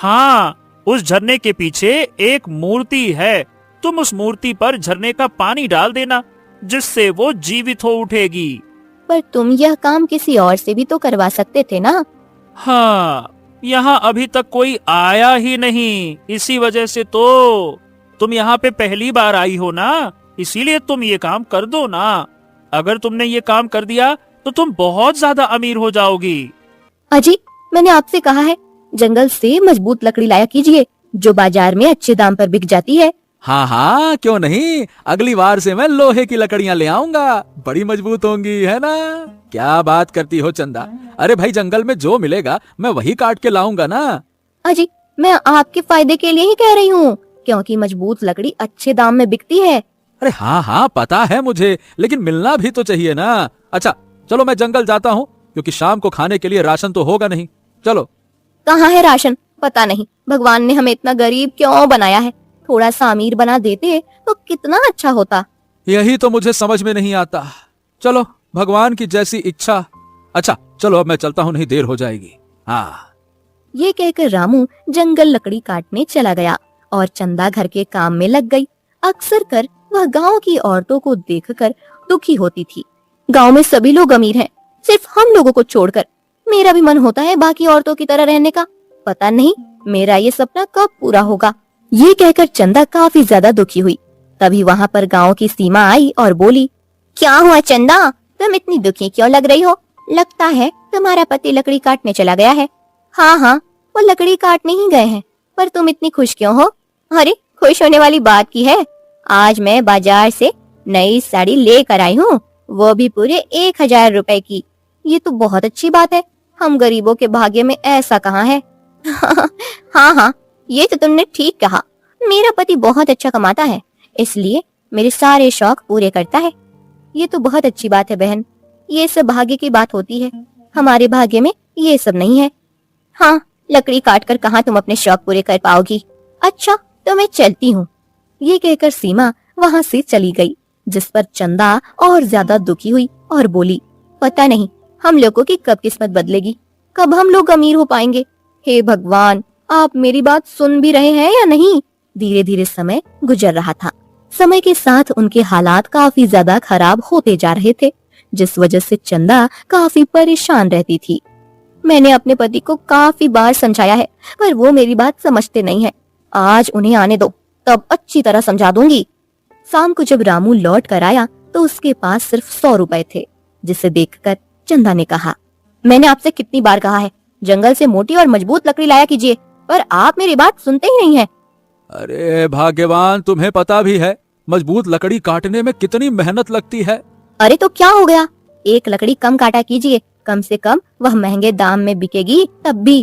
हाँ, उस झरने के पीछे एक मूर्ति है। तुम उस मूर्ति पर झरने का पानी डाल देना, जिससे वो जीवित हो उठेगी। पर तुम यह काम किसी और से भी तो करवा सकते थे ना। हाँ, यहाँ अभी तक कोई आया ही नहीं, इसी वजह से तो। तुम यहाँ पे पहली बार आई हो ना, इसीलिए तुम ये काम कर दो ना। अगर तुमने ये काम कर दिया तो तुम बहुत ज्यादा अमीर हो जाओगी। अजी, मैंने आपसे कहा है जंगल से मजबूत लकड़ी लाया कीजिए, जो बाजार में अच्छे दाम पर बिक जाती है। हाँ हाँ, क्यों नहीं, अगली बार से मैं लोहे की लकड़ियाँ ले आऊंगा, बड़ी मजबूत होंगी, है ना। क्या बात करती हो चंदा। अरे भाई, जंगल में जो मिलेगा मैं वही काट के लाऊंगा ना। अजी, मैं आपके फायदे के लिए ही कह रही हूँ, क्योंकि मजबूत लकड़ी अच्छे दाम में बिकती है। अरे हाँ हाँ, पता है मुझे, लेकिन मिलना भी तो चाहिए ना। अच्छा चलो, मैं जंगल जाता हूँ, क्योंकि शाम को खाने के लिए राशन तो होगा नहीं। चलो। कहाँ है राशन? पता नहीं भगवान ने हमें इतना गरीब क्यों बनाया है। थोड़ा सा अमीर बना देते तो कितना अच्छा होता। यही तो मुझे समझ में नहीं आता। चलो, भगवान की जैसी इच्छा। अच्छा चलो, अब मैं चलता हूँ, नहीं देर हो जाएगी। हाँ। ये कहकर रामू जंगल लकड़ी काटने चला गया और चंदा घर के काम में लग गई। अक्सर कर वह गांव की औरतों को देखकर दुखी होती थी। गांव में सभी लोग अमीर हैं, सिर्फ हम लोगों को छोड़कर। मेरा भी मन होता है बाकी औरतों की तरह रहने का। पता नहीं मेरा ये सपना कब पूरा होगा। ये कहकर चंदा काफी ज्यादा दुखी हुई। तभी वहाँ पर गांव की सीमा आई और बोली, क्या हुआ चंदा, तुम इतनी दुखी क्यों लग रही हो? लगता है तुम्हारा पति लकड़ी काटने चला गया है। हाँ हाँ, वो लकड़ी काटने ही गए हैं, पर तुम इतनी खुश क्यों हो? अरे, खुश होने वाली बात की है। आज मैं बाजार से नई साड़ी लेकर आई हूँ, वो भी पूरे 1000 रुपए की। ये तो बहुत अच्छी बात है, हम गरीबों के भाग्य में ऐसा कहाँ है। हाँ हाँ, ये तो तुमने ठीक कहा। मेरा पति बहुत अच्छा कमाता है, इसलिए मेरे सारे शौक पूरे करता है। ये तो बहुत अच्छी बात है बहन, ये सब भाग्य की बात होती है, हमारे भाग्य में ये सब नहीं है। हाँ, लकड़ी काट कर कहाँ तुम अपने शौक पूरे कर पाओगी। अच्छा, तो मैं चलती हूँ। ये कहकर सीमा वहाँ से चली गई, जिस पर चंदा और ज्यादा दुखी हुई और बोली, पता नहीं हम लोगों की कब किस्मत बदलेगी, कब हम लोग अमीर हो पाएंगे। हे भगवान, आप मेरी बात सुन भी रहे हैं या नहीं? धीरे धीरे समय गुजर रहा था। समय के साथ उनके हालात काफी ज्यादा खराब होते जा रहे थे, जिस वजह से चंदा काफी परेशान रहती थी। मैंने अपने पति को काफी बार समझाया है, पर वो मेरी बात समझते नहीं है। आज उन्हें आने दो, तब अच्छी तरह समझा दूंगी। शाम को जब रामू लौट कर आया तो उसके पास सिर्फ 100 रुपए थे, जिसे देखकर चंदा ने कहा, मैंने आपसे कितनी बार कहा है जंगल से मोटी और मजबूत लकड़ी लाया कीजिए, पर आप मेरी बात सुनते ही नहीं है। अरे भाग्यवान, तुम्हें पता भी है मजबूत लकड़ी काटने में कितनी मेहनत लगती है। अरे तो क्या हो गया, एक लकड़ी कम काटा कीजिए, कम से कम वह महंगे दाम में बिकेगी तब भी।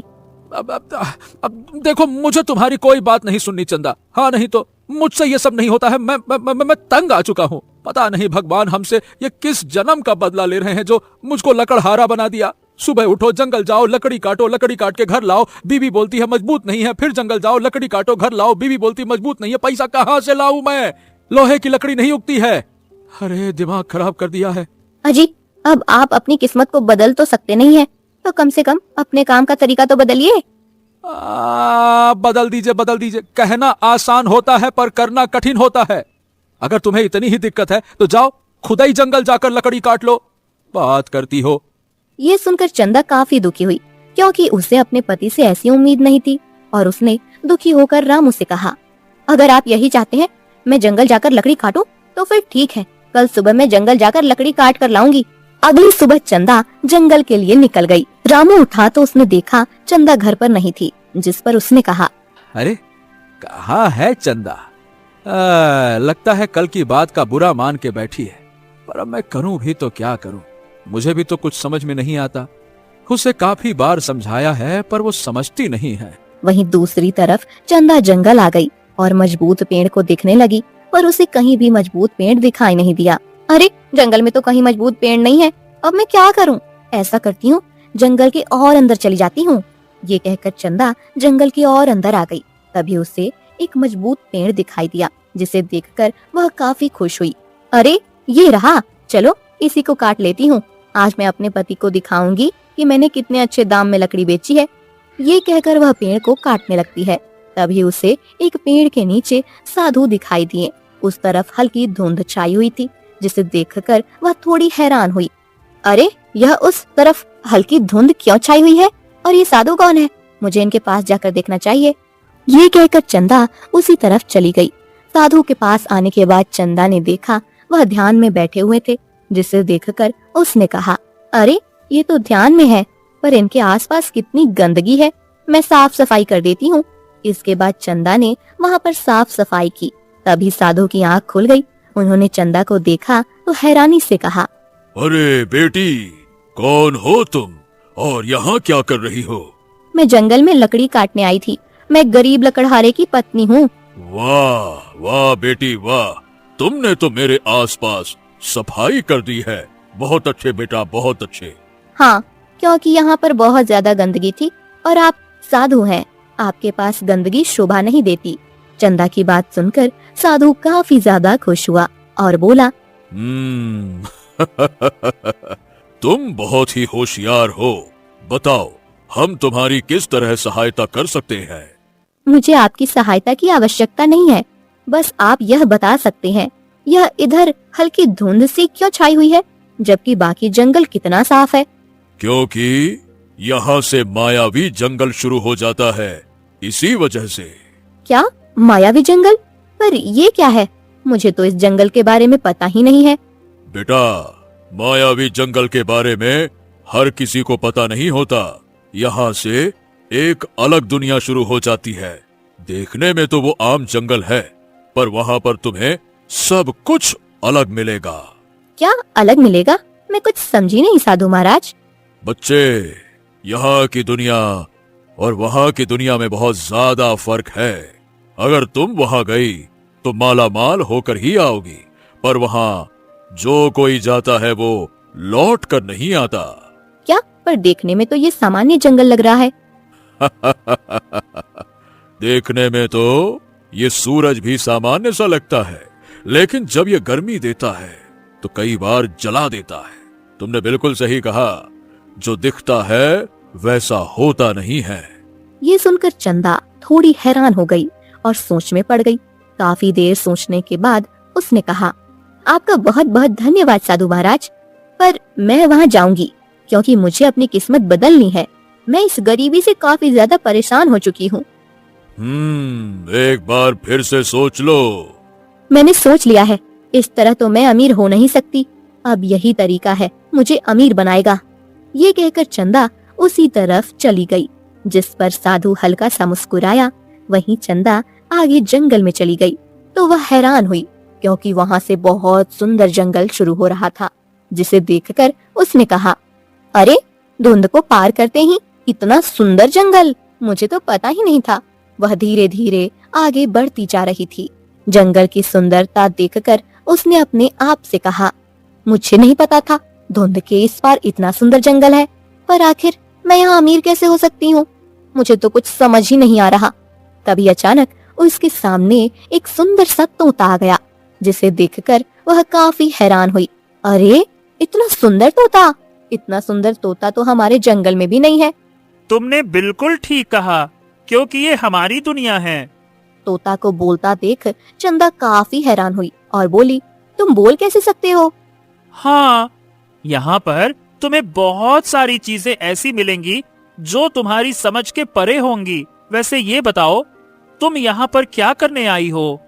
अब देखो, मुझे तुम्हारी कोई बात नहीं सुननी चंदा। हाँ, नहीं तो मुझसे ये सब नहीं होता है। मैं तंग आ चुका हूँ। पता नहीं भगवान हमसे ये किस जन्म का बदला ले रहे हैं, जो मुझको लकड़हारा बना दिया। सुबह उठो, जंगल जाओ, लकड़ी काटो, लकड़ी काट के घर लाओ, बीवी बोलती है मजबूत नहीं है। फिर जंगल जाओ, लकड़ी काटो, घर लाओ, बीवी बोलती मजबूत नहीं है। पैसा कहाँ से लाऊं मैं? लोहे की लकड़ी नहीं उगती है। अरे, दिमाग खराब कर दिया है। अजी, अब आप अपनी किस्मत को बदल तो सकते नहीं है, तो कम से कम अपने काम का तरीका तो बदलिए। बदल दीजिए, बदल दीजिए। कहना आसान होता है पर करना कठिन होता है। अगर तुम्हें इतनी ही दिक्कत है तो जाओ, खुद ही जंगल जाकर लकड़ी काट लो। बात करती हो। ये सुनकर चंदा काफी दुखी हुई, क्योंकि उसे अपने पति से ऐसी उम्मीद नहीं थी, और उसने दुखी होकर रामू से कहा, अगर आप यही चाहते हैं मैं जंगल जाकर लकड़ी काटूं, तो फिर ठीक है, कल सुबह मैं जंगल जाकर लकड़ी काट कर लाऊंगी। अगली सुबह चंदा जंगल के लिए निकल गई। रामू उठा तो उसने देखा चंदा घर पर नहीं थी, जिस पर उसने कहा, अरे कहाँ है चंदा? लगता है कल की बात का बुरा मान के बैठी है, पर अब मैं करूं भी तो क्या करूं? मुझे भी तो कुछ समझ में नहीं आता। उसे काफी बार समझाया है, पर वो समझती नहीं है। वहीं दूसरी तरफ चंदा जंगल आ गई और मजबूत पेड़ को देखने लगी, पर उसे कहीं भी मजबूत पेड़ दिखाई नहीं दिया। अरे, जंगल में तो कहीं मजबूत पेड़ नहीं है, अब मैं क्या करूं? ऐसा करती हूँ, जंगल के और अंदर चली जाती हूँ। ये कहकर चंदा जंगल के और अंदर आ गई। तभी उसे एक मजबूत पेड़ दिखाई दिया, जिसे देखकर वह काफी खुश हुई। अरे, ये रहा, चलो इसी को काट लेती हूँ। आज मैं अपने पति को दिखाऊंगी कि मैंने कितने अच्छे दाम में लकड़ी बेची है। ये कहकर वह पेड़ को काटने लगती है। तभी उसे एक पेड़ के नीचे साधु दिखाई दिए। उस तरफ हल्की धुंध छाई हुई थी, जिसे देखकर वह थोड़ी हैरान हुई। अरे, यह उस तरफ हल्की धुंध क्यों छाई हुई है और ये साधु कौन है? मुझे इनके पास जाकर देखना चाहिए। ये कहकर चंदा उसी तरफ चली गई। साधु के पास आने के बाद चंदा ने देखा वह ध्यान में बैठे हुए थे, जिसे देखकर उसने कहा, अरे, ये तो ध्यान में है, पर इनके आसपास कितनी गंदगी है, मैं साफ सफाई कर देती हूँ। इसके बाद चंदा ने वहाँ पर साफ सफाई की। तभी साधु की आँख खुल गई। उन्होंने चंदा को देखा तो हैरानी से कहा, अरे बेटी, कौन हो तुम और यहाँ क्या कर रही हो? मैं जंगल में लकड़ी काटने आई थी। मैं गरीब लकड़हारे की पत्नी हूँ। वाह वाह बेटी वाह, तुमने तो मेरे आसपास सफाई कर दी है। बहुत अच्छे बेटा, बहुत अच्छे। हाँ, क्योंकि यहाँ पर बहुत ज्यादा गंदगी थी और आप साधु हैं, आपके पास गंदगी शोभा नहीं देती। चंदा की बात सुनकर साधु काफी ज्यादा खुश हुआ और बोला, तुम बहुत ही होशियार हो। बताओ, हम तुम्हारी किस तरह सहायता कर सकते हैं? मुझे आपकी सहायता की आवश्यकता नहीं है, बस आप यह बता सकते हैं, यह इधर हल्की धुंध सी क्यों छाई हुई है, जबकि बाकी जंगल कितना साफ है? क्योंकि यहाँ से मायावी जंगल शुरू हो जाता है, इसी वजह से। क्या मायावी जंगल? पर ये क्या है? मुझे तो इस जंगल के बारे में पता ही नहीं है। बेटा, मायावी जंगल के बारे में हर किसी को पता नहीं होता। यहाँ से एक अलग दुनिया शुरू हो जाती है। देखने में तो वो आम जंगल है, पर वहाँ पर तुम्हें सब कुछ अलग मिलेगा। क्या अलग मिलेगा? मैं कुछ समझी नहीं साधु महाराज। बच्चे, यहाँ की दुनिया और वहाँ की दुनिया में बहुत ज्यादा फर्क है। अगर तुम वहाँ गई तो माला माल होकर ही आओगी, पर वहाँ जो कोई जाता है वो लौट कर नहीं आता। क्या? पर देखने में तो ये सामान्य जंगल लग रहा है। देखने में तो ये सूरज भी सामान्य सा लगता है, लेकिन जब ये गर्मी देता है तो कई बार जला देता है। तुमने बिल्कुल सही कहा, जो दिखता है वैसा होता नहीं है। ये सुनकर चंदा थोड़ी हैरान हो गई और सोच में पड़ गई। काफी देर सोचने के बाद उसने कहा, आपका बहुत बहुत धन्यवाद साधु महाराज, पर मैं वहाँ जाऊंगी क्योंकि मुझे अपनी किस्मत बदलनी है। मैं इस गरीबी से काफी ज्यादा परेशान हो चुकी हूँ। एक बार फिर से सोच लो। मैंने सोच लिया है, इस तरह तो मैं अमीर हो नहीं सकती। अब यही तरीका है, मुझे अमीर बनाएगा। ये कहकर चंदा उसी तरफ चली गई, जिस पर साधु हल्का सा मुस्कुराया। वहीं चंदा आगे जंगल में चली गई तो वह हैरान हुई, क्योंकि वहाँ से बहुत सुंदर जंगल शुरू हो रहा था, जिसे देखकर उसने कहा, अरे, धुंध को पार करते ही इतना सुंदर जंगल, मुझे तो पता ही नहीं था। वह धीरे धीरे आगे बढ़ती जा रही थी। जंगल की सुंदरता देखकर उसने अपने आप से कहा, मुझे नहीं पता था धुंध के इस पार इतना सुंदर जंगल है, पर आखिर मैं यहाँ अमीर कैसे हो सकती हूँ? मुझे तो कुछ समझ ही नहीं आ रहा। तभी अचानक उसके सामने एक सुंदर सा तोता आ गया, जिसे देखकर वह काफी हैरान हुई। अरे, इतना सुंदर तोता! इतना सुंदर तोता तो हमारे जंगल में भी नहीं है। तुमने बिल्कुल ठीक कहा, क्योंकि ये हमारी दुनिया है। तोता को बोलता देख चंदा काफी हैरान हुई और बोली, तुम बोल कैसे सकते हो? हाँ, यहाँ पर तुम्हें बहुत सारी चीजें ऐसी मिलेंगी जो तुम्हारी समझ के परे होंगी। वैसे ये बताओ, तुम यहाँ पर क्या करने आई हो?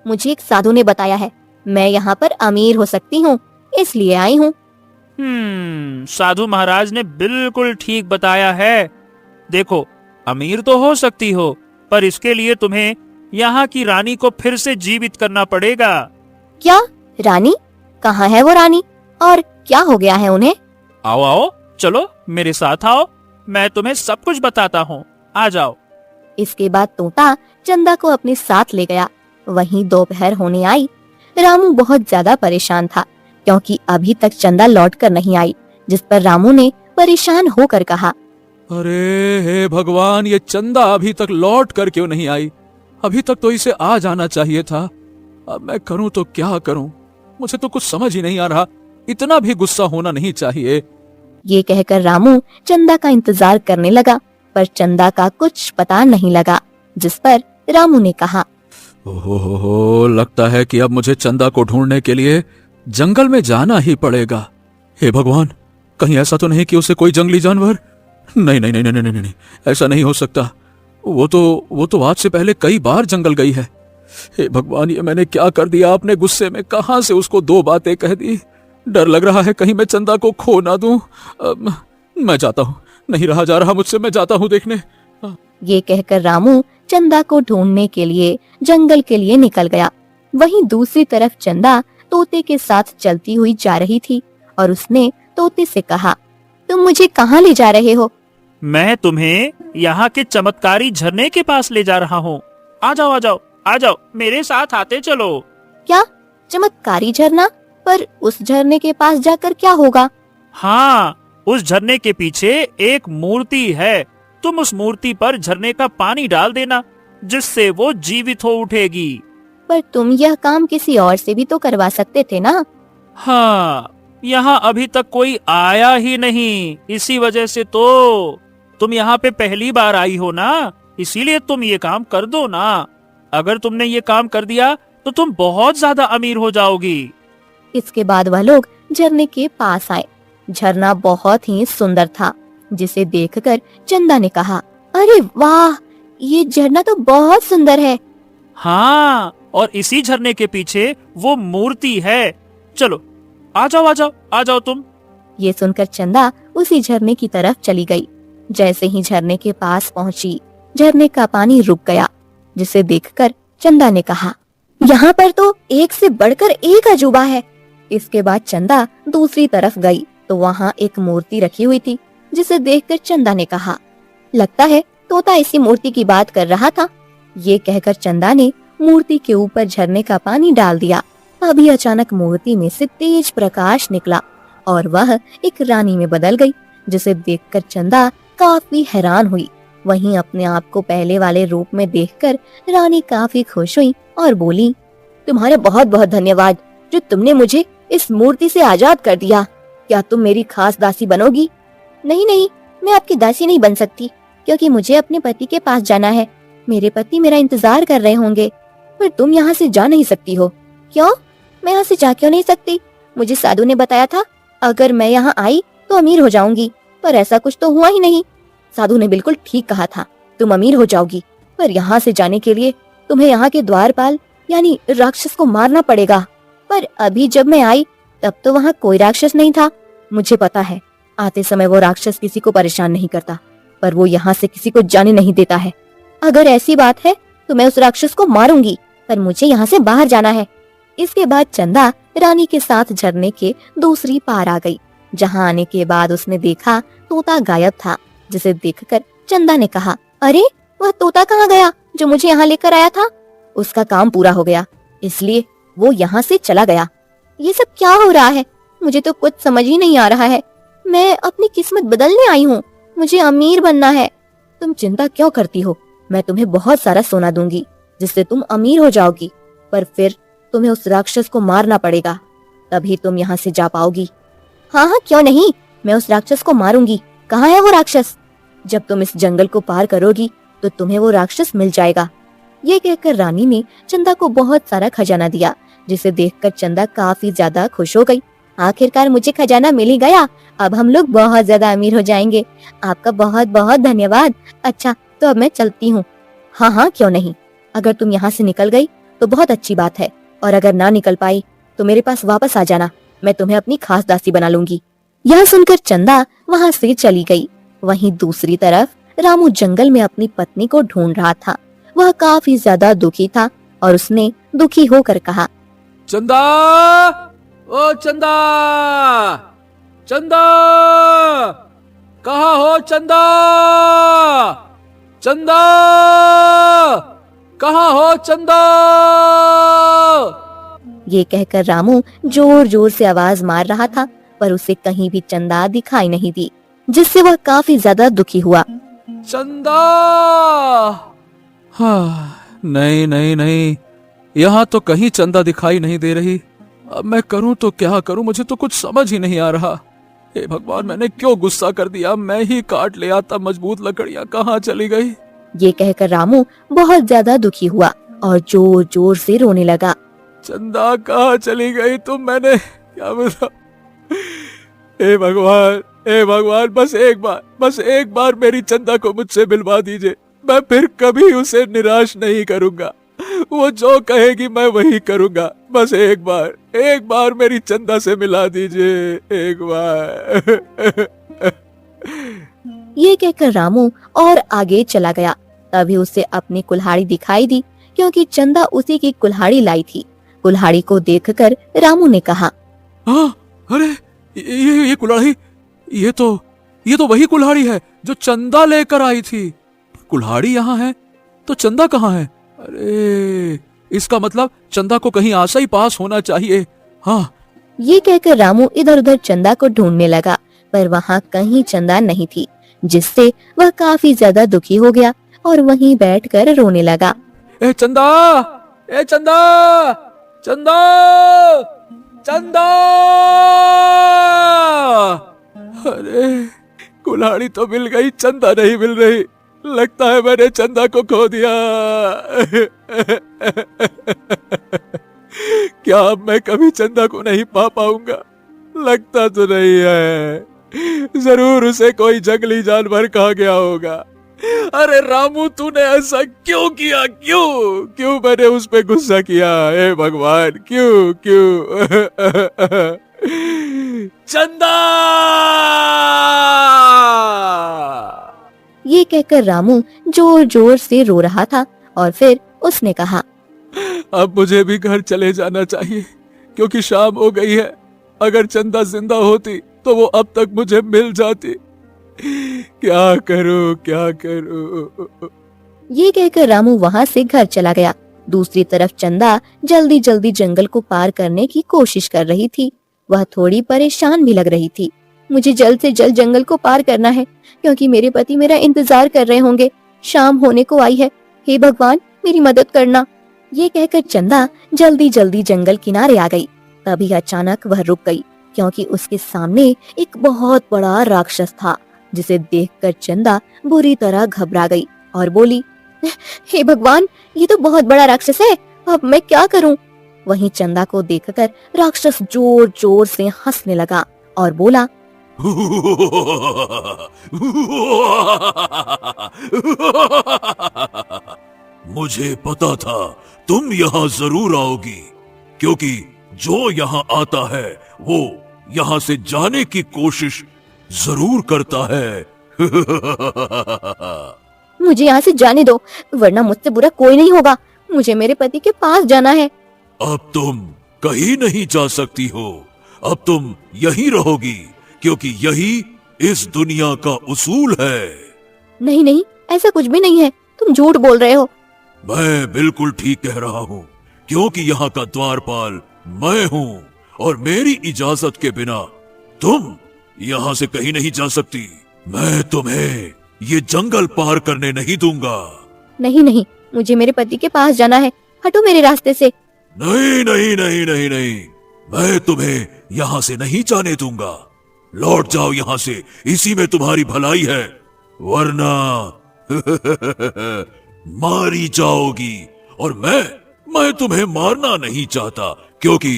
मुझे एक साधु ने बताया है, मैं यहाँ पर अमीर हो सकती हूँ, इसलिए आई हूँ। साधु महाराज ने बिल्कुल ठीक बताया है। देखो, अमीर तो हो सकती हो, पर इसके लिए तुम्हें यहाँ की रानी को फिर से जीवित करना पड़ेगा। क्या? रानी? कहाँ है वो रानी और क्या हो गया है उन्हें? आओ आओ, चलो मेरे साथ आओ, मैं तुम्हें सब कुछ बताता हूँ। आ जाओ। इसके बाद तोता चंदा को अपने साथ ले गया। वहीं दोपहर होने आई। रामू बहुत ज्यादा परेशान था, क्योंकि अभी तक चंदा लौट कर नहीं आई, जिस पर रामू ने परेशान होकर कहा, अरे हे भगवान, ये चंदा अभी तक लौट कर क्यों नहीं आई? अभी तक तो इसे आ जाना चाहिए था। अब मैं करूं तो क्या करूं? मुझे तो कुछ समझ ही नहीं आ रहा। इतना भी गुस्सा होना नहीं चाहिए। ये कहकर रामू चंदा का इंतजार करने लगा। पर चंदा का कुछ पता नहीं लगा, जिस पर रामू ने कहा, ओहो, लगता है कि अब मुझे चंदा को ढूंढने के लिए जंगल में जाना ही पड़ेगा। हे भगवान, कहीं ऐसा तो नहीं कि उसे कोई जंगली जानवर? नहीं नहीं नहीं नहीं नहीं नहीं, ऐसा नहीं हो सकता। वो तो आज से पहले कई बार जंगल गई है। हे भगवान, ये मैंने क्या कर दिया? अपने गुस्से में कहां से उसको दो बातें कह दी। डर लग रहा है कहीं मैं चंदा को खो ना दूं। मैं जाता हूं, नहीं रहा जा रहा मुझसे, मैं जाता हूं देखने। ये कहकर रामू चंदा को ढूंढने के लिए जंगल के लिए निकल गया। वहीं दूसरी तरफ चंदा तोते के साथ चलती हुई जा रही थी और उसने तोते से कहा, तुम मुझे कहाँ ले जा रहे हो? मैं तुम्हें यहाँ के चमत्कारी झरने के पास ले जा रहा हूँ। आ जाओ आ जाओ आ जाओ, मेरे साथ आते चलो। क्या चमत्कारी झरना? पर उस झरने के पास जाकर क्या होगा? हाँ, उस झरने के पीछे एक मूर्ति है। तुम उस मूर्ति पर झरने का पानी डाल देना, जिससे वो जीवित हो उठेगी। पर तुम यह काम किसी और से भी तो करवा सकते थे ना? हाँ, यहाँ अभी तक कोई आया ही नहीं, इसी वजह से तो। तुम यहाँ पे पहली बार आई हो ना, इसीलिए तुम ये काम कर दो ना। अगर तुमने ये काम कर दिया तो तुम बहुत ज्यादा अमीर हो जाओगी। इसके बाद वह लोग झरने के पास आए। झरना बहुत ही सुंदर था, जिसे देखकर चंदा ने कहा, अरे वाह, ये झरना तो बहुत सुंदर है। हाँ, और इसी झरने के पीछे वो मूर्ति है। चलो आ जाओ आ जाओ आ जाओ तुम। ये सुनकर चंदा उसी झरने की तरफ चली गई। जैसे ही झरने के पास पहुंची, झरने का पानी रुक गया, जिसे देखकर चंदा ने कहा, यहाँ पर तो एक से बढ़कर एक अजूबा है। इसके बाद चंदा दूसरी तरफ गई तो वहाँ एक मूर्ति रखी हुई थी, जिसे देखकर चंदा ने कहा, लगता है तोता इसी मूर्ति की बात कर रहा था। ये कहकर चंदा ने मूर्ति के ऊपर झरने का पानी डाल दिया। अभी अचानक मूर्ति में से तेज प्रकाश निकला और वह एक रानी में बदल गई, जिसे देखकर चंदा काफी हैरान हुई। वहीं अपने आप को पहले वाले रूप में देखकर रानी काफी खुश हुई और बोली, तुम्हारे बहुत बहुत धन्यवाद जो तुमने मुझे इस मूर्ति से आजाद कर दिया। क्या तुम मेरी खास दासी बनोगी? नहीं नहीं, मैं आपकी दासी नहीं बन सकती, क्योंकि मुझे अपने पति के पास जाना है। मेरे पति मेरा इंतजार कर रहे होंगे। पर तुम यहाँ से जा नहीं सकती हो। क्यों? मैं यहाँ से जा क्यों नहीं सकती? मुझे साधु ने बताया था अगर मैं यहाँ आई तो अमीर हो जाऊंगी, पर ऐसा कुछ तो हुआ ही नहीं। साधु ने बिल्कुल ठीक कहा था, तुम अमीर हो जाओगी, पर यहाँ से जाने के लिए तुम्हें यहाँ के द्वारपाल यानी राक्षस को मारना पड़ेगा। पर अभी जब मैं आई तब तो वहाँ कोई राक्षस नहीं था। मुझे पता है आते समय वो राक्षस किसी को परेशान नहीं करता, पर वो यहाँ से किसी को जाने नहीं देता है। अगर ऐसी बात है तो मैं उस राक्षस को मारूंगी, पर मुझे यहाँ से बाहर जाना है। इसके बाद चंदा रानी के साथ झरने के दूसरी पार आ गई। जहाँ आने के बाद उसने देखा तोता गायब था, जिसे देखकर चंदा ने कहा, अरे वह तोता कहाँ गया जो मुझे यहाँ लेकर आया था? उसका काम पूरा हो गया, इसलिए वो यहाँ से चला गया। ये सब क्या हो रहा है? मुझे तो कुछ समझ ही नहीं आ रहा है। मैं अपनी किस्मत बदलने आई हूँ, मुझे अमीर बनना है। तुम चिंता क्यों करती हो? मैं तुम्हें बहुत सारा सोना दूंगी, जिससे तुम अमीर हो जाओगी, पर फिर तुम्हें उस राक्षस को मारना पड़ेगा, तभी तुम यहाँ से जा पाओगी। हाँ हाँ, क्यों नहीं, मैं उस राक्षस को मारूंगी। कहाँ है वो राक्षस? जब तुम इस जंगल को पार करोगी तो तुम्हें वो राक्षस मिल जाएगा। ये कहकर रानी ने चंदा को बहुत सारा खजाना दिया, जिसे देखकर चंदा काफी ज्यादा खुश हो गई। आखिरकार मुझे खजाना मिल ही गया, अब हम लोग बहुत ज्यादा अमीर हो जाएंगे। आपका बहुत बहुत धन्यवाद। अच्छा, तो अब मैं चलती हूँ। हाँ हाँ, क्यों नहीं, अगर तुम यहाँ से निकल गई तो बहुत अच्छी बात है, और अगर ना निकल पाई तो मेरे पास वापस आ जाना, मैं तुम्हें अपनी खास दासी बना लूंगी। यह सुनकर चंदा वहाँ से चली गई। वहीं दूसरी तरफ रामू जंगल में अपनी पत्नी को ढूंढ रहा था। वह काफी ज्यादा दुखी था और उसने दुखी होकर कहा, चंदा, ओ चंदा, चंदा, कहाँ हो चंदा? चंदा, कहाँ हो चंदा? ये कहकर रामू जोर जोर से आवाज मार रहा था, पर उसे कहीं भी चंदा दिखाई नहीं दी, जिससे वह काफी ज्यादा दुखी हुआ। चंदा! हाँ, नहीं नहीं नहीं, यहाँ तो कहीं चंदा दिखाई नहीं दे रही। अब मैं करूं तो क्या करूं, मुझे तो कुछ समझ ही नहीं आ रहा। हे भगवान, मैंने क्यों गुस्सा कर दिया? मैं ही काट ले आता मजबूत लकड़ियाँ कहाँ चली गई? ये कहकर रामू बहुत ज्यादा दुखी हुआ और जोर जोर से रोने लगा। चंदा कहाँ चली गई तुम? मैंने क्या बता? हे भगवान, हे भगवान, बस एक बार मेरी चंदा को मुझसे मिलवा दीजिए। मैं फिर कभी उसे निराश नहीं करूंगा। वो जो कहेगी मैं वही करूंगा। बस एक बार मेरी चंदा से मिला दीजिए, एक बार। ये कहकर रामू और आगे चला गया। तभी उसे अपनी कुल्हाड़ी दिखाई दी, क्योंकि चंदा उसी की कुल्हाड़ी लाई थी। कुल्हाड़ी को देखकर रामू ने कहा, हाँ, अरे ये कुल्हाड़ी, ये तो वही कुल्हाड़ी है जो चंदा लेकर आई थी। कुल्हाड़ी यहाँ है तो चंदा कहाँ है? अरे इसका मतलब चंदा को कहीं आसा ही पास होना चाहिए। हाँ। ये कहकर रामू इधर उधर चंदा को ढूंढने लगा, पर वहाँ कहीं चंदा नहीं थी, जिससे वह काफी ज्यादा दुखी हो गया और वहीं बैठकर रोने लगा। ए चंदा, ए चंदा, चंदा, चंदा! अरे कुल्हाड़ी तो मिल गई, चंदा नहीं मिल रही। लगता है मैंने चंदा को खो दिया। क्या अब मैं कभी चंदा को नहीं पा पाऊंगा? लगता तो नहीं है। जरूर उसे कोई जंगली जानवर खा गया होगा। अरे रामू, तूने ऐसा क्यों किया? क्यों मैंने उस पे गुस्सा किया? हे भगवान, क्यों? चंदा! ये कहकर रामू जोर जोर से रो रहा था और फिर उसने कहा, अब मुझे भी घर चले जाना चाहिए, क्योंकि शाम हो गई है। अगर चंदा जिंदा होती तो वो अब तक मुझे मिल जाती। क्या करूं? ये कहकर रामू वहाँ से घर चला गया। दूसरी तरफ चंदा जल्दी जल्दी जंगल को पार करने की कोशिश कर रही थी। वह थोड़ी परेशान भी लग रही थी। मुझे जल्द से जल्द जंगल को पार करना है, क्योंकि मेरे पति मेरा इंतजार कर रहे होंगे। शाम होने को आई है। हे भगवान, मेरी मदद करना। ये कहकर चंदा जल्दी जल्दी जंगल किनारे आ गई। तभी अचानक वह रुक गई, क्योंकि उसके सामने एक बहुत बड़ा राक्षस था, जिसे देखकर चंदा बुरी तरह घबरा गई और बोली, हे भगवान, ये तो बहुत बड़ा राक्षस है। अब मैं क्या करूं? वहीं चंदा को देखकर राक्षस जोर जोर से हंसने लगा और बोला, मुझे पता था तुम यहाँ जरूर आओगी, क्योंकि जो यहाँ आता है वो यहाँ से जाने की कोशिश जरूर करता है। मुझे यहाँ से जाने दो, वरना मुझसे बुरा कोई नहीं होगा। मुझे मेरे पति के पास जाना है। अब तुम कहीं नहीं जा सकती हो। अब तुम यहीं रहोगी, क्योंकि यही इस दुनिया का उसूल है। नहीं नहीं, ऐसा कुछ भी नहीं है। तुम झूठ बोल रहे हो। मैं बिल्कुल ठीक कह रहा हूँ, क्योंकि यहाँ का द्वारपाल मैं हूँ, और मेरी इजाजत के बिना तुम यहाँ से कहीं नहीं जा सकती। मैं तुम्हें ये जंगल पार करने नहीं दूंगा। नहीं नहीं, मुझे मेरे पति के पास जाना है। हटो मेरे रास्ते से। नहीं नहीं नहीं नहीं नहीं, मैं तुम्हें यहाँ से नहीं जाने दूंगा। लौट जाओ यहाँ से, इसी में तुम्हारी भलाई है, वरना मारी जाओगी। और मैं तुम्हें मारना नहीं चाहता, क्योंकि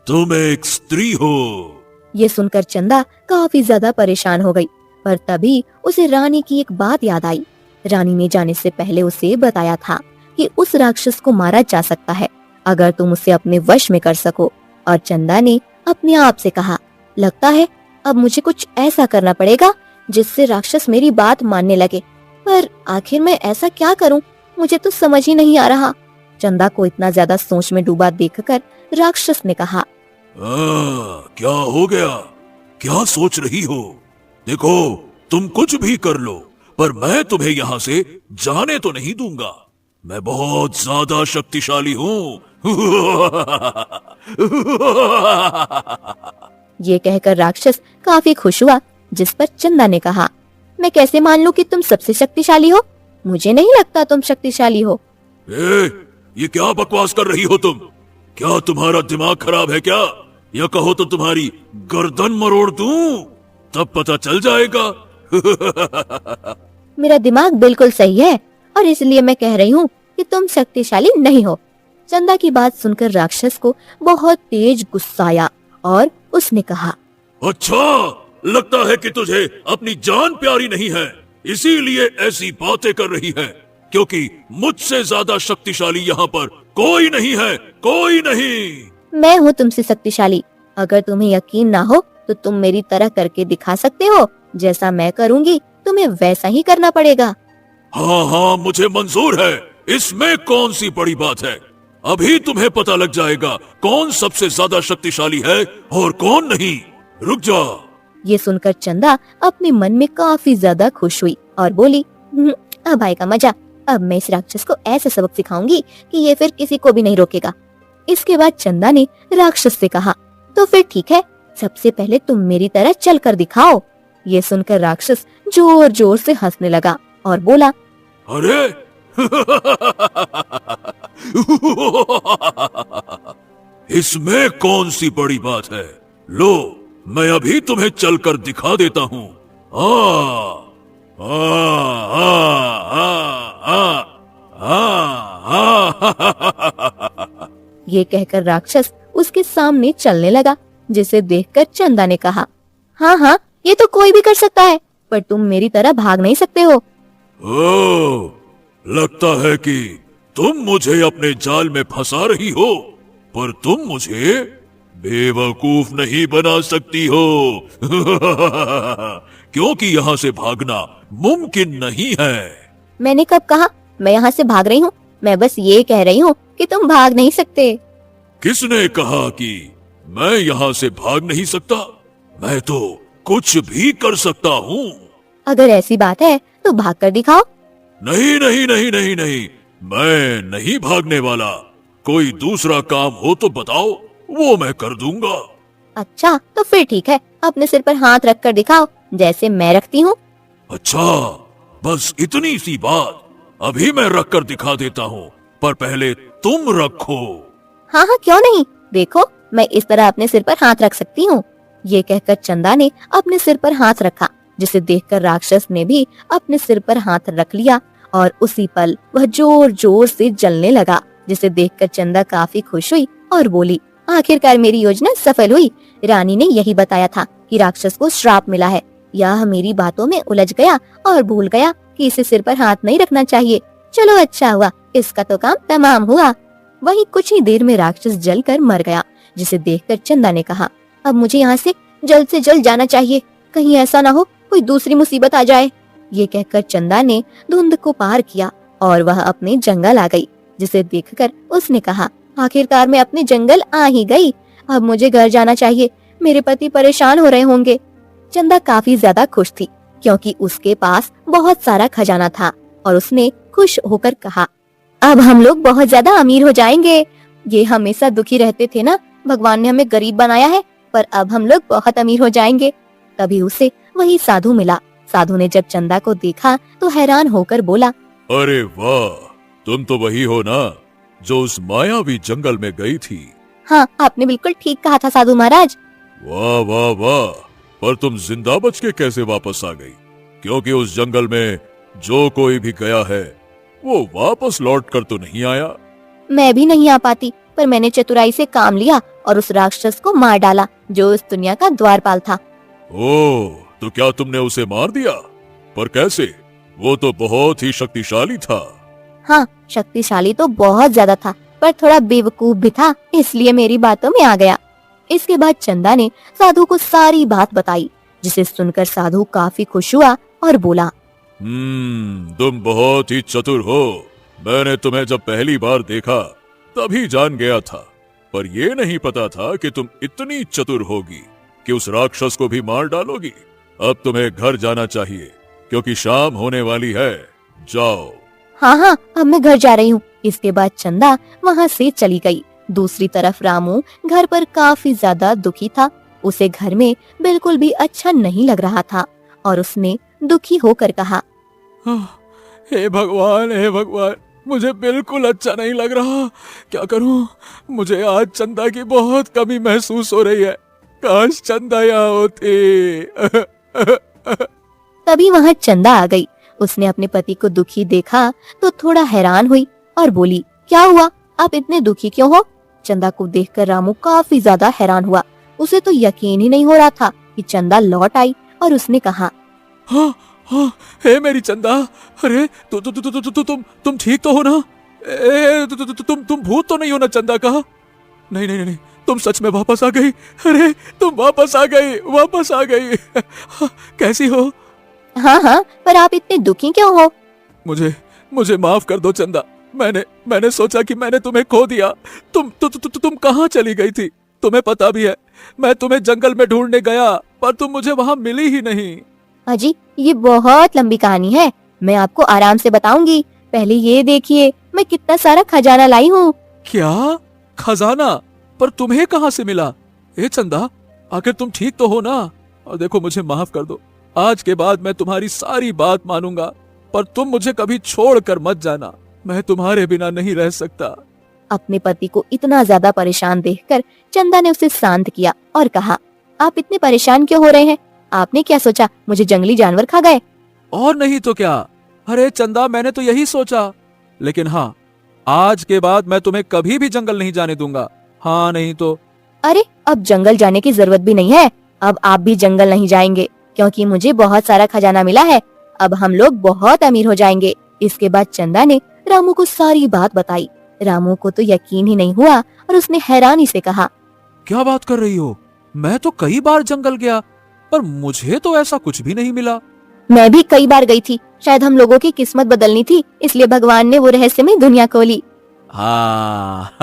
तुम एक स्त्री हो। ये सुनकर चंदा काफी ज्यादा परेशान हो गई, पर तभी उसे रानी की एक बात याद आई। रानी ने जाने से पहले उसे बताया था कि उस राक्षस को मारा जा सकता है, अगर तुम उसे अपने वश में कर सको। और चंदा ने अपने आप से कहा, लगता है अब मुझे कुछ ऐसा करना पड़ेगा जिससे राक्षस मेरी बात मानने लगे। पर आखिर मैं ऐसा क्या करूं? मुझे तो समझ ही नहीं आ रहा। चंदा को इतना ज्यादा सोच में डूबा देखकर राक्षस ने कहा, क्या हो गया? क्या सोच रही हो? देखो, तुम कुछ भी कर लो, पर मैं तुम्हें यहाँ से जाने तो नहीं दूंगा। मैं बहुत ज्यादा शक्तिशाली हूँ। ये कहकर राक्षस काफी खुश हुआ, जिस पर चंदा ने कहा, मैं कैसे मान लूं कि तुम सबसे शक्तिशाली हो? मुझे नहीं लगता तुम शक्तिशाली हो। ये क्या बकवास कर रही हो तुम? क्या तुम्हारा दिमाग खराब है क्या? या कहो तो तुम्हारी गर्दन मरोड़ दूं? तब पता चल जाएगा। मेरा दिमाग बिल्कुल सही है और इसलिए मैं कह रही हूँ कि तुम शक्तिशाली नहीं हो। चंदा की बात सुनकर राक्षस को बहुत तेज गुस्सा आया और उसने कहा, अच्छा, लगता है कि तुझे अपनी जान प्यारी नहीं है, इसीलिए ऐसी बातें कर रही है, क्योंकि मुझसे ज्यादा शक्तिशाली यहाँ पर कोई नहीं है, कोई नहीं। मैं हूँ तुमसे शक्तिशाली। अगर तुम्हें यकीन ना हो तो तुम मेरी तरह करके दिखा सकते हो। जैसा मैं करूँगी तुम्हें वैसा ही करना पड़ेगा। हाँ हाँ, मुझे मंजूर है, इसमें कौन सी बड़ी बात है। अभी तुम्हें पता लग जाएगा कौन सबसे ज्यादा शक्तिशाली है और कौन नहीं। रुक जा। ये सुनकर चंदा अपने मन में काफी ज्यादा खुश हुई और बोली, अब आएगा मजा। अब मैं इस राक्षस को ऐसे सबक सिखाऊंगी कि ये फिर किसी को भी नहीं रोकेगा। इसके बाद चंदा ने राक्षस से कहा, तो फिर ठीक है, सबसे पहले तुम मेरी तरह चल कर दिखाओ। ये सुनकर राक्षस जोर जोर से हंसने लगा और बोला, अरे इसमें कौन सी बड़ी बात है। लो, मैं अभी तुम्हें चलकर दिखा देता हूँ। ये कहकर राक्षस उसके सामने चलने लगा, जिसे देखकर चंदा ने कहा, हाँ हाँ, ये तो कोई भी कर सकता है, पर तुम मेरी तरह भाग नहीं सकते हो। ओह, लगता है कि तुम मुझे अपने जाल में फंसा रही हो, पर तुम मुझे बेवकूफ नहीं बना सकती हो। क्योंकि यहाँ से भागना मुमकिन नहीं है। मैंने कब कहा मैं यहाँ से भाग रही हूँ? मैं बस ये कह रही हूँ कि तुम भाग नहीं सकते। किसने कहा कि मैं यहाँ से भाग नहीं सकता? मैं तो कुछ भी कर सकता हूँ। अगर ऐसी बात है तो भाग कर दिखाओ। नहीं नहीं नहीं नहीं नहीं, मैं नहीं भागने वाला। कोई दूसरा काम हो तो बताओ, वो मैं कर दूंगा। अच्छा, तो फिर ठीक है, अपने सिर पर हाथ रख कर दिखाओ, जैसे मैं रखती हूँ। अच्छा, बस इतनी सी बात। अभी मैं रख कर दिखा देता हूँ, पर पहले तुम रखो। हाँ हाँ, क्यों नहीं, देखो मैं इस तरह अपने सिर पर हाथ रख सकती हूँ। ये कहकर चंदा ने अपने सिर पर हाथ रखा, जिसे देखकर राक्षस ने भी अपने सिर पर हाथ रख लिया और उसी पल वह जोर जोर से जलने लगा, जिसे देखकर चंदा काफी खुश हुई और बोली, आखिरकार मेरी योजना सफल हुई। रानी ने यही बताया था कि राक्षस को श्राप मिला है। यह मेरी बातों में उलझ गया और भूल गया कि इसे सिर पर हाथ नहीं रखना चाहिए। चलो अच्छा हुआ, इसका तो काम तमाम हुआ। वहीं कुछ ही देर में राक्षस जलकर मर गया, जिसे देखकर चंदा ने कहा, अब मुझे यहाँ से जल्द जाना चाहिए, कहीं ऐसा ना हो कोई दूसरी मुसीबत आ जाए। ये कहकर चंदा ने धुंध को पार किया और वह अपने जंगल आ गई, जिसे देखकर उसने कहा, आखिरकार मैं अपने जंगल आ ही गई। अब मुझे घर जाना चाहिए, मेरे पति परेशान हो रहे होंगे। चंदा काफी ज्यादा खुश थी, क्योंकि उसके पास बहुत सारा खजाना था और उसने खुश होकर कहा, अब हम लोग बहुत ज्यादा अमीर हो जाएंगे। ये हमेशा दुखी रहते थे ना, भगवान ने हमें गरीब बनाया है, पर अब हम लोग बहुत अमीर हो जाएंगे। तभी उसे वही साधु मिला। साधु ने जब चंदा को देखा तो हैरान होकर बोला, अरे वाह, तुम तो वही हो ना जो उस मायावी जंगल में गई थी। हाँ, आपने बिल्कुल ठीक कहा था साधु महाराज। वाह वाह वाह, पर तुम जिंदा बच के कैसे वापस आ गई? क्योंकि उस जंगल में जो कोई भी गया है वो वापस लौट कर तो नहीं आया। मैं भी नहीं आ पाती, पर मैंने चतुराई से काम लिया और उस राक्षस को मार डाला जो इस दुनिया का द्वारपाल था। ओह, तो क्या तुमने उसे मार दिया? पर कैसे? वो तो बहुत ही शक्तिशाली था। हाँ, शक्तिशाली तो बहुत ज्यादा था, पर थोड़ा बेवकूफ भी था, इसलिए मेरी बातों में आ गया। इसके बाद चंदा ने साधु को सारी बात बताई, जिसे सुनकर साधु काफी खुश हुआ और बोला, तुम बहुत ही चतुर हो। मैंने तुम्हें जब पहली बार देखा तभी जान गया था, पर ये नहीं पता था कि तुम इतनी चतुर होगी कि उस राक्षस को भी मार डालोगी। अब तुम्हें घर जाना चाहिए, क्योंकि शाम होने वाली है। जाओ। हाँ हाँ, अब मैं घर जा रही हूँ। इसके बाद चंदा वहाँ से चली गई। दूसरी तरफ रामू घर पर काफी ज्यादा दुखी था। उसे घर में बिल्कुल भी अच्छा नहीं लग रहा था और उसने दुखी होकर कहा, हे भगवान, मुझे बिल्कुल अच्छा नहीं लग रहा। क्या करूं? मुझे आज चंदा की बहुत कमी महसूस हो रही है। काश चंदा यहाँ होती। तभी वहाँ चंदा आ गई। उसने अपने पति को दुखी देखा तो थोड़ा हैरान हुई और बोली, क्या हुआ, आप इतने दुखी क्यों हो? चंदा को देखकर रामू काफी ज्यादा हैरान हुआ। उसे तो यकीन ही नहीं हो रहा था कि चंदा लौट आई और उसने कहा, हाँ हाँ, हे मेरी चंदा, अरे तुम ठीक तो हो ना? तुम भूत तो नहीं हो ना चंदा का? नहीं नहीं नहीं, तुम सच में वापस आ गई। अरे तुम वापस आ गई। कैसी हो? हाँ हाँ, पर आप इतने दुखी क्यों हो? मुझे माफ कर दो चंदा। मैंने सोचा कि मैंने तुम्हें खो दिया। तुम कहाँ चली गई थी? तुम्हें पता भी है, मैं तुम्हें जंगल में ढूंढने गया पर तुम मुझे वहाँ मिली ही नहीं। अजी, ये बहुत लंबी कहानी है, मैं आपको आराम से बताऊंगी। पहले ये देखिए मैं कितना सारा खजाना लाई हूँ। क्या खजाना? पर तुम्हें कहाँ से मिला? ए चंदा, आखिर तुम ठीक तो हो ना? और देखो, मुझे माफ कर दो। आज के बाद मैं तुम्हारी सारी बात मानूंगा, पर तुम मुझे कभी छोड़कर मत जाना। मैं तुम्हारे बिना नहीं रह सकता। अपने पति को इतना ज्यादा परेशान देखकर चंदा ने उसे शांत किया और कहा, आप इतने परेशान क्यों हो रहे हैं? आपने क्या सोचा मुझे जंगली जानवर खा गए? और नहीं तो क्या। अरे चंदा, मैंने तो यही सोचा। लेकिन हाँ, आज के बाद मैं तुम्हें कभी भी जंगल नहीं जाने दूंगा। हाँ नहीं तो। अरे, अब जंगल जाने की जरूरत भी नहीं है। अब आप भी जंगल नहीं जाएंगे क्योंकि मुझे बहुत सारा खजाना मिला है। अब हम लोग बहुत अमीर हो जाएंगे। इसके बाद चंदा ने रामू को सारी बात बताई। रामू को तो यकीन ही नहीं हुआ और उसने हैरानी से कहा, क्या बात कर रही हो? मैं तो कई बार जंगल गया पर मुझे तो ऐसा कुछ भी नहीं मिला। मैं भी कई बार गई थी। शायद हम लोगों की किस्मत बदलनी थी, इसलिए भगवान ने वो रहस्यमय दुनिया खोली। हाँ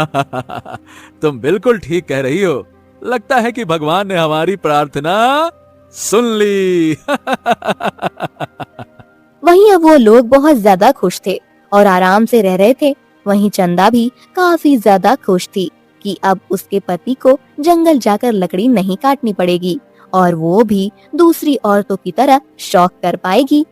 तुम बिल्कुल ठीक कह रही हो। लगता है कि भगवान ने हमारी प्रार्थना सुन ली। वहीं अब वो लोग बहुत ज्यादा खुश थे और आराम से रह रहे थे। वहीं चंदा भी काफी ज्यादा खुश थी कि अब उसके पति को जंगल जाकर लकड़ी नहीं काटनी पड़ेगी और वो भी दूसरी औरतों की तरह शौक कर पाएगी